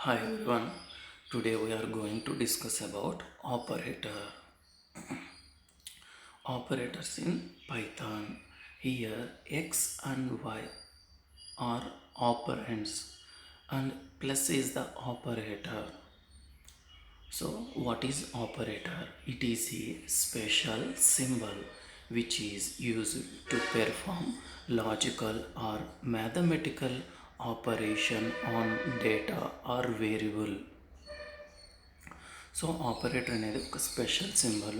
Hi everyone. Today we are going to discuss about operators in Python. Here x and y are operands and plus is the operator. So what is operator? It is a special symbol which is used to perform logical or mathematical operation on data or variable. So operator అనేది ఒక special symbol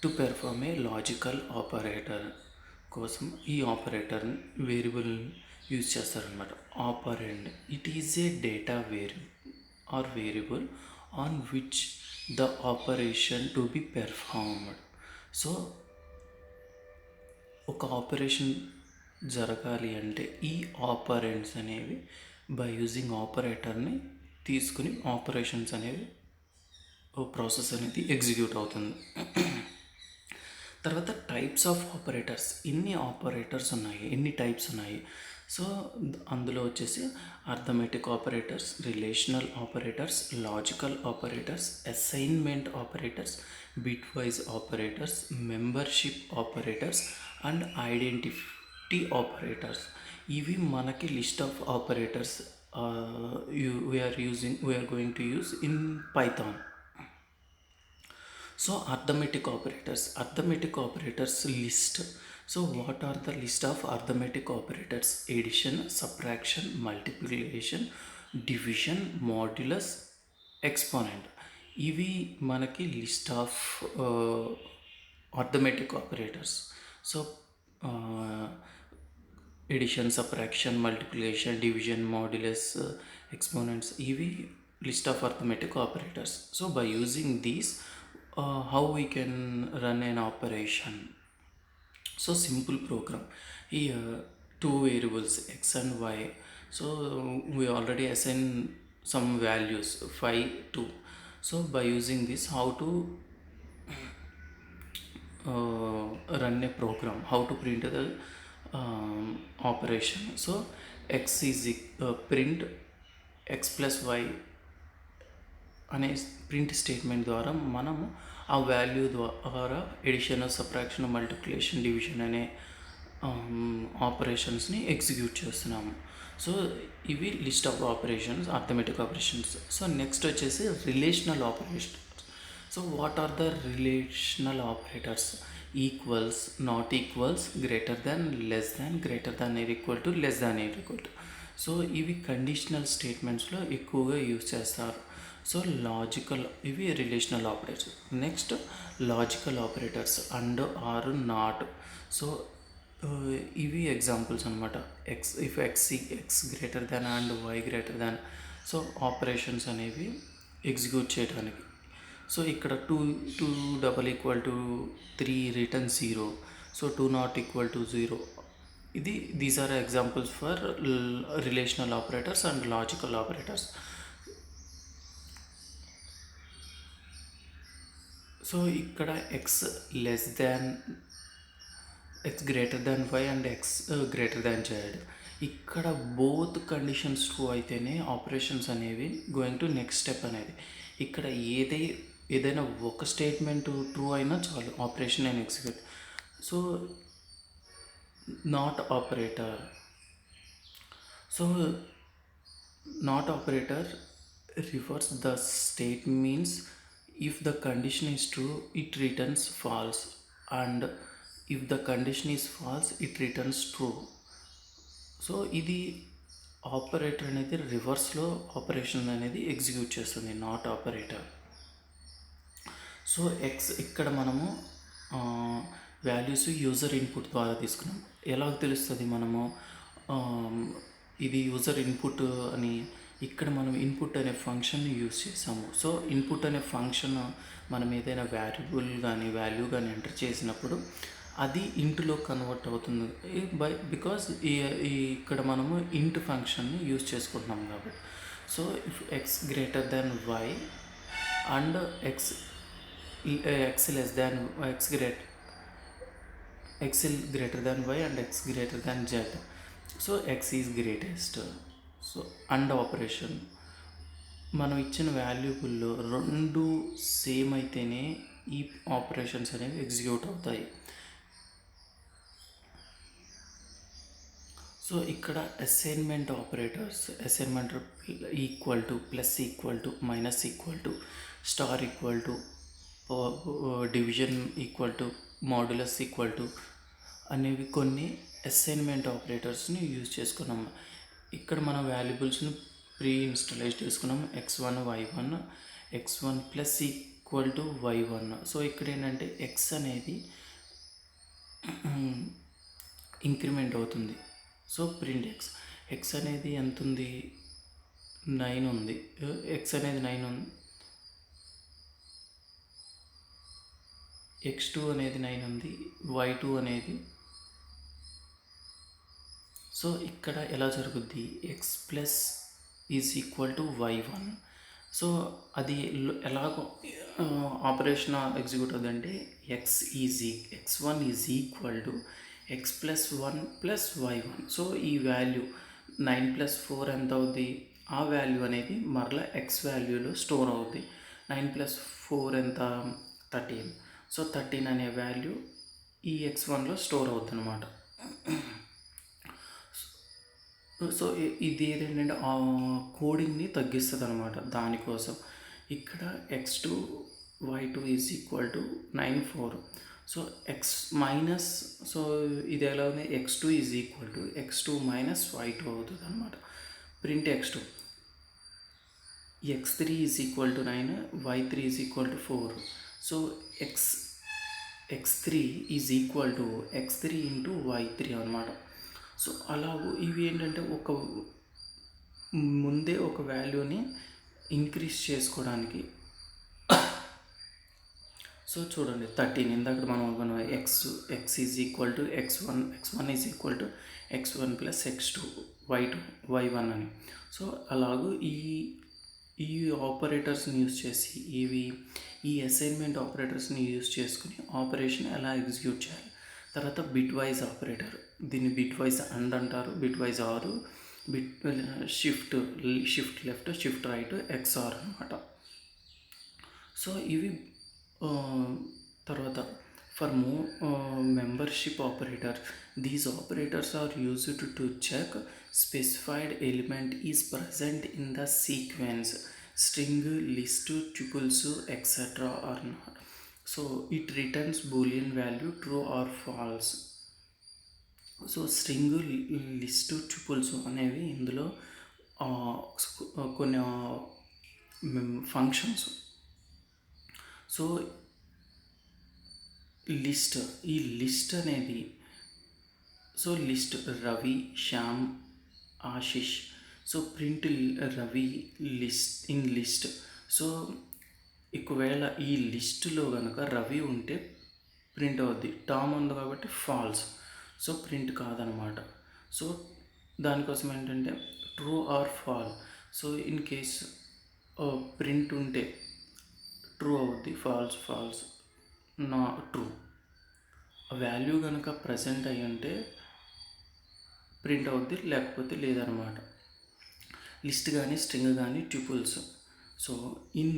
to perform A logical operator కోసం ఈ operator variable use చేస్తారనమాట. ఆపరెండ్ it is a data variable on which the operation to be performed. So ఒక operation జరగాలి అంటే ఈ operands అనేవి బై యూజింగ్ ఆపరేటర్ని తీసుకుని ఆపరేషన్స్ అనేవి ప్రాసెస్ అనేది ఎగ్జిక్యూట్ అవుతుంది. తర్వాత టైప్స్ ఆఫ్ ఆపరేటర్స్, ఎన్ని టైప్స్ ఉన్నాయి. సో అందులో వచ్చేసి arithmetic operators, relational operators, logical operators, assignment operators, bitwise operators, membership operators and identity operators. ఇవి మనకి list of operators we are going to use in Python. So arithmetic operators list. So what are the list of arithmetic operators? Addition, subtraction, multiplication, division, modulus, exponent. ఇవి మనకి list of arithmetic operators. So addition, subtraction, multiplication, division, modulus, exponents, ఇవి list of arithmetic operators. So by using these, how we can run an operation. So simple program. Here two variables x and y. So we already assign some values 5, 2. So by using this, how to run a program, how to print the operation. So x is print x plus y అనే print statement ద్వారా మనము ఆ value ద్వారా edition, subtraction, multiplication, division అనే ఆపరేషన్స్ని execute చేస్తున్నాము. So ఇవి list of operations, arithmetic operations. So next వచ్చేసి relational operations. So what are the relational operators? Equals, not equals, greater than, less than, greater than or equal to, less than or equal to. So ఇవి conditional స్టేట్మెంట్స్లో ఎక్కువగా use చేస్తారు. So ఇవి relational operators. Next logical operators, and, or, not. So ఇవి examples అనమాట. If x greater than and y greater than. So operations అనేవి execute చేయడానికి. So ఇక్కడ 2 double equal to 3 return 0. So 2 not equal to 0. These are examples for relational operators and logical operators. So ఇక్కడ x greater than y and x greater than z. ఇక్కడ both conditions true అయితేనే operations అనేవి going to next step అనేది. ఇక్కడ ఏదైనా ఒక statement true అయినా చాలు, ఆపరేషన్ అని execute. So not operator. So not operator reverse the state means if the condition is true it returns false, and if the condition is false it returns true. So ఇది operator అనేది రివర్స్లో operation అనేది execute చేస్తుంది, not operator. So ఇక్కడ మనము values user input ద్వారా తీసుకున్నాం. ఎలా తెలుస్తుంది మనము ఇది యూజర్ ఇన్పుట్ అని? ఇక్కడ మనం ఇన్పుట్ అనే ఫంక్షన్ని యూజ్ చేసాము. సో ఇన్పుట్ అనే ఫంక్షన్ మనం ఏదైనా వాల్యూ కానీ ఎంటర్ చేసినప్పుడు అది ఇంట్లో కన్వర్ట్ అవుతుంది బికాస్ ఇక్కడ మనము ఇంట్ ఫంక్షన్ని యూజ్ చేసుకుంటున్నాం కాబట్టి. So if x greater than y and x greater than y and x greater than z. So x is greatest. So and operation. మనం ఇచ్చిన వాల్యూబుల్లో రెండు సేమ్ అయితేనే ఈ ఆపరేషన్స్ అనేవి ఎగ్జిక్యూట్ అవుతాయి. సో ఇక్కడ assignment operators, assignment equal to, plus equal to, minus equal to, star equal to, division equal to, modulus equal to అనేవి కొన్ని అసైన్మెంట్ ఆపరేటర్స్ని యూజ్ చేసుకున్నాము. ఇక్కడ మన వాల్యుబుల్స్ని ప్రీ ఇన్స్టలైజ్ చేసుకున్నాము. x1 y1, x1 plus equal to y1. So ఇక్కడ ఏంటంటే X అనేది ఇంక్రిమెంట్ అవుతుంది. సో ప్రింట్ ఎక్స్ అనేది ఎంత ఉంది, 9 ఉంది. ఎక్స్ అనేది 9 ఉంది, x2 అనేది 9 ఉంది, y2 అనేది. సో ఇక్కడ ఎలా జరుగుద్ది, X plus is equal to y1. So అది ఎలాగో ఆపరేషన్ ఎగ్జిక్యూట్ అవుతుందంటే x1 is equal to X plus 1 plus y1. So ఈ వాల్యూ 9 ప్లస్ 4 ఎంత అవుద్ది, ఆ వాల్యూ అనేది మరలా ఎక్స్ వాల్యూలో స్టోర్ అవుద్ది. 9 ప్లస్ 4 ఎంత, 13. సో 13 అనే వాల్యూ ఈ x1లో స్టోర్ అవుతుంది అనమాట. సో ఇది ఏంటంటే కోడింగ్ని తగ్గిస్తుంది అనమాట. దానికోసం ఇక్కడ x2 y2 is equal to 9 4. So X minus, so ఇది ఎలా ఉంది, x2 is equal to x2 minus y2 అవుతుంది అనమాట. Print x2, x3 is equal to 9, y3 is equal to 4. So x3 is equal to x3 into y3 అనమాట. So అలాగూ ఇవి ఏంటంటే ముందే ఒక వాల్యూని ఇంక్రీజ్ చేసుకోవడానికి. సో చూడండి 13, ఇందాక మనం X is equal to x1 is equal to x1 plus x2 y1 అని. సో అలాగూ ఈ ఆపరేటర్స్ని యూజ్ చేసి, ఈ అసైన్మెంట్ ఆపరేటర్స్ని యూజ్ చేసుకుని ఆపరేషన్ ఎలా ఎగ్జిక్యూట్ చేయాలి. తర్వాత బిట్ వైజ్ ఆపరేటర్, దీన్ని బిట్ వైజ్ అండ్ అంటారు, bitwise or, bit shift left, shift right, XOR అనమాట. సో ఇవి తర్వాత for membership operator, these operators are used to check specified element is present in the sequence, string, list, tuples, etcetera or not. So it returns boolean value true or false. So string, list, tuples అనేవి ఇందులో కొన్ని functions. So ఈ list అనేది, so list Ravi, Shyam, Ashish. So print Ravi list. So ఒకవేళ ఈ లిస్టులో కనుక రవి ఉంటే ప్రింట్ అవుద్ది, టామ్ ఉంది కాబట్టి ఫాల్స్, సో ప్రింట్ కాదనమాట. సో దానికోసం ఏంటంటే true or fall. So in case print ఉంటే ట్రూ అవుద్ది, ఫాల్స్ నా ట్రూ. వాల్యూ కనుక ప్రజెంట్ అయ్యి ఉంటే ప్రింట్ అవుద్ది, లేకపోతే లేదనమాట. లిస్ట్ కానీ, స్ట్రింగ్ కానీ, tuples. So in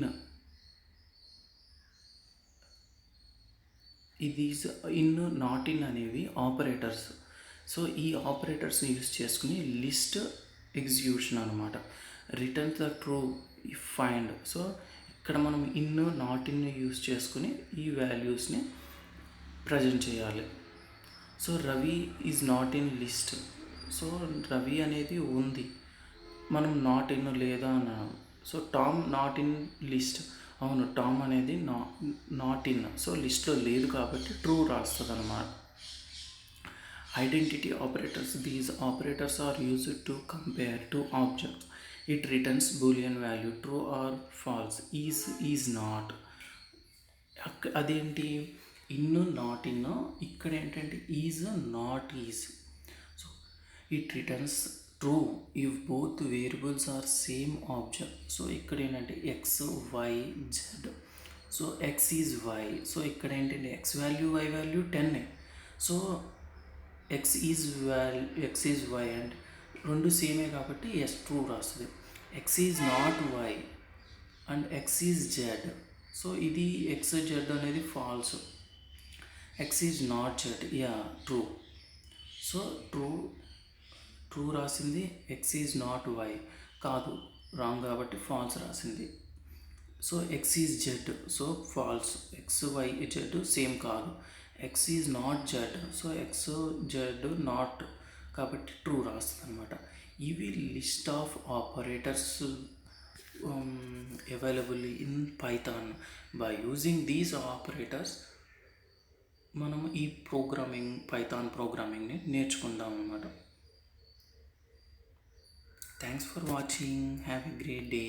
not in అనేవి ఆపరేటర్స్. సో ఈ ఆపరేటర్స్ యూజ్ చేసుకుని లిస్ట్ ఎగ్జిక్యూషన్ అనమాట. Return the true if find. So ఇక్కడ మనం నాట్ ఇన్ యూజ్ చేసుకుని ఈ వాల్యూస్ని ప్రజెంట్ చేయాలి. So Ravi is not in list. So Ravi అనేది ఉంది, మనం నాట్ ఇన్ లేదా అన్నాము. So Tom not in list, అవును టామ్ అనేది నాట్ ఇన్, సో లిస్ట్లో లేదు కాబట్టి ట్రూ రాస్తుంది అన్నమాట. Identity operators, these operators are used to compare two objects. It returns boolean value true or false, is not. అదేంటి, నాట్ ఇన్. ఇక్కడ ఏంటంటే is, not is. So it returns true if both variables are same object. So ఇక్కడ ఏంటంటే x, y, z. So x is y. So ఇక్కడ ఏంటంటే x value, y value 10. So x is y and రెండు సేమే కాబట్టి yes true రాస్తుంది. X is not y, and x is z. So ఇది x z అనేది false. X is not z, yeah true. So true రాసింది. X is not y కాదు, wrong కాబట్టి false రాసింది. So x is z, so falls. X y Z same కాదు. X is not Z, so X Z not కాబట్టి true రాస్తుంది అనమాట. ఇవి list of operators available in Python. By using these operators మనం ఈ Python ప్రోగ్రామింగ్ని నేర్చుకుందాం అన్నమాట. Thanks for watching. Have a great day.